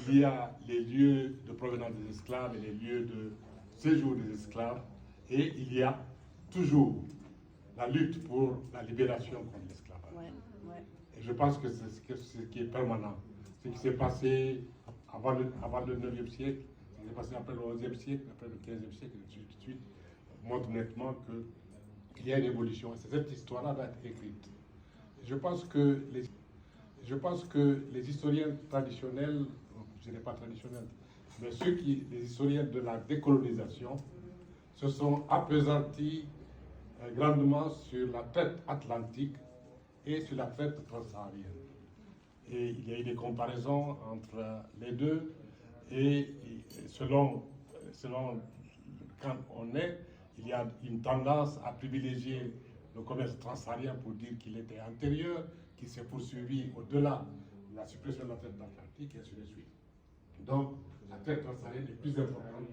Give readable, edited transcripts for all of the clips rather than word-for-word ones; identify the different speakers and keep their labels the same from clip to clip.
Speaker 1: il y a les lieux de provenance des esclaves et les lieux de séjour des esclaves, et il y a toujours la lutte pour la libération contre l'esclavage.
Speaker 2: Ouais, ouais.
Speaker 1: Et je pense que c'est ce qui est permanent. Ce qui s'est passé avant le 9e siècle, ce qui s'est passé après le 11e siècle, après le 15e siècle, et ainsi de suite, montre nettement qu'il y a une évolution. Et cette histoire-là va être écrite. Je pense que les historiens traditionnels, je ne dirais pas traditionnels, mais les historiens de la décolonisation, se sont appesantis grandement sur la traite atlantique et sur la traite transsaharienne. Et il y a eu des comparaisons entre les deux, et selon quand on est, il y a une tendance à privilégier le commerce transsaharien pour dire qu'il était antérieur, qu'il s'est poursuivi au-delà de la suppression de la traite atlantique, et ainsi de suite. Donc, la traite transsaharienne est plus importante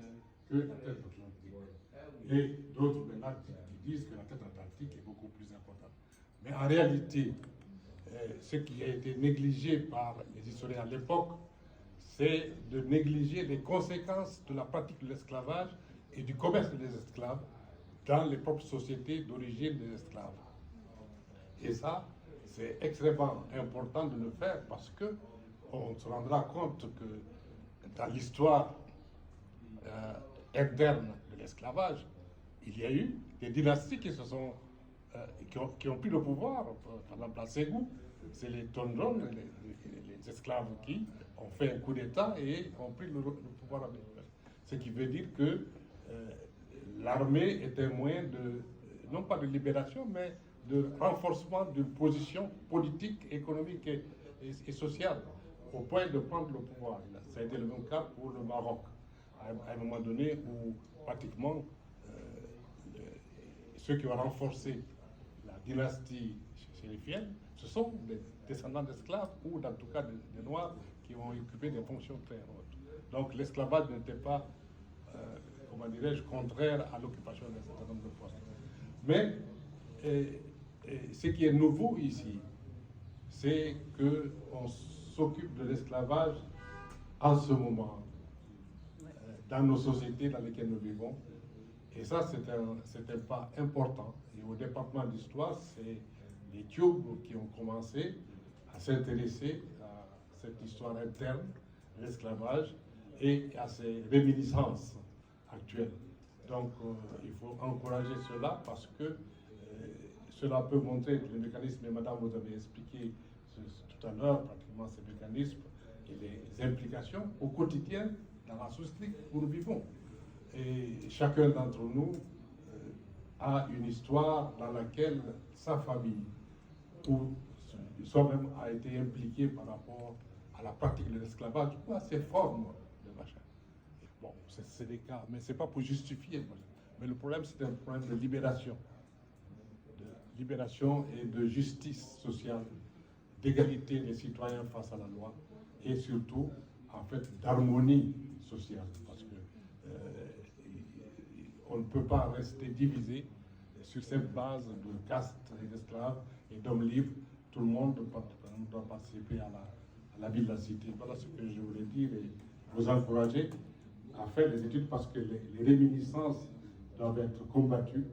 Speaker 1: que la traite atlantique. Et d'autres maintenant qui disent que la traite atlantique est beaucoup plus importante. Mais en réalité, ce qui a été négligé par les historiens à l'époque, c'est de négliger les conséquences de la pratique de l'esclavage et du commerce des esclaves dans les propres sociétés d'origine des esclaves. Et ça, c'est extrêmement important de le faire parce que on se rendra compte que dans l'histoire interne de l'esclavage, il y a eu des dynasties qui ont pris le pouvoir. Par exemple, à Ségou, c'est les Tondron, les esclaves qui ont fait un coup d'État et ont pris le pouvoir avec eux. Ce qui veut dire que l'armée est un moyen non pas de libération, mais de renforcement d'une position politique, économique et sociale, au point de prendre le pouvoir. Ça a été le même cas pour le Maroc, à un moment donné où pratiquement ceux qui ont renforcé la dynastie chérifienne, ce sont des descendants d'esclaves ou en tout cas des Noirs qui ont occupé des fonctions très hautes. Donc l'esclavage n'était pas, comment dirais-je, contraire à l'occupation d'un certain nombre de postes. Mais ce qui est nouveau ici, c'est qu'on s'occupe de l'esclavage en ce moment, dans nos sociétés dans lesquelles nous vivons. Et ça, c'est un pas important. Et au département d'histoire, c'est les Tchouks qui ont commencé à s'intéresser à cette histoire interne de l'esclavage et à ses réminiscences actuelles. Donc, il faut encourager cela parce que cela peut montrer les mécanismes, et madame, vous avez expliqué tout à l'heure pratiquement ces mécanismes et les implications au quotidien dans la société où nous vivons. Et chacun d'entre nous a une histoire dans laquelle sa famille ou soi-même a été impliqué par rapport à la pratique de l'esclavage ou à ses formes de machin. Bon, c'est des cas, mais ce n'est pas pour justifier. Mais le problème, c'est un problème de libération et de justice sociale, d'égalité des citoyens face à la loi et surtout, en fait, d'harmonie sociale. Parce que on ne peut pas rester divisé sur cette base de caste et d'esclaves et d'hommes libres. Tout le monde doit participer à la vie de la cité. Voilà ce que je voulais dire et vous encourager à faire des études parce que les réminiscences doivent être combattues.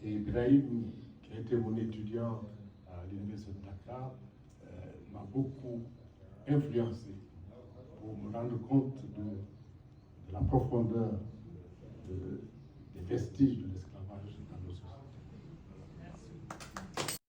Speaker 1: Et Ibrahim, qui a été mon étudiant à l'université de Dakar, m'a beaucoup influencé pour me rendre compte de la profondeur des vestiges de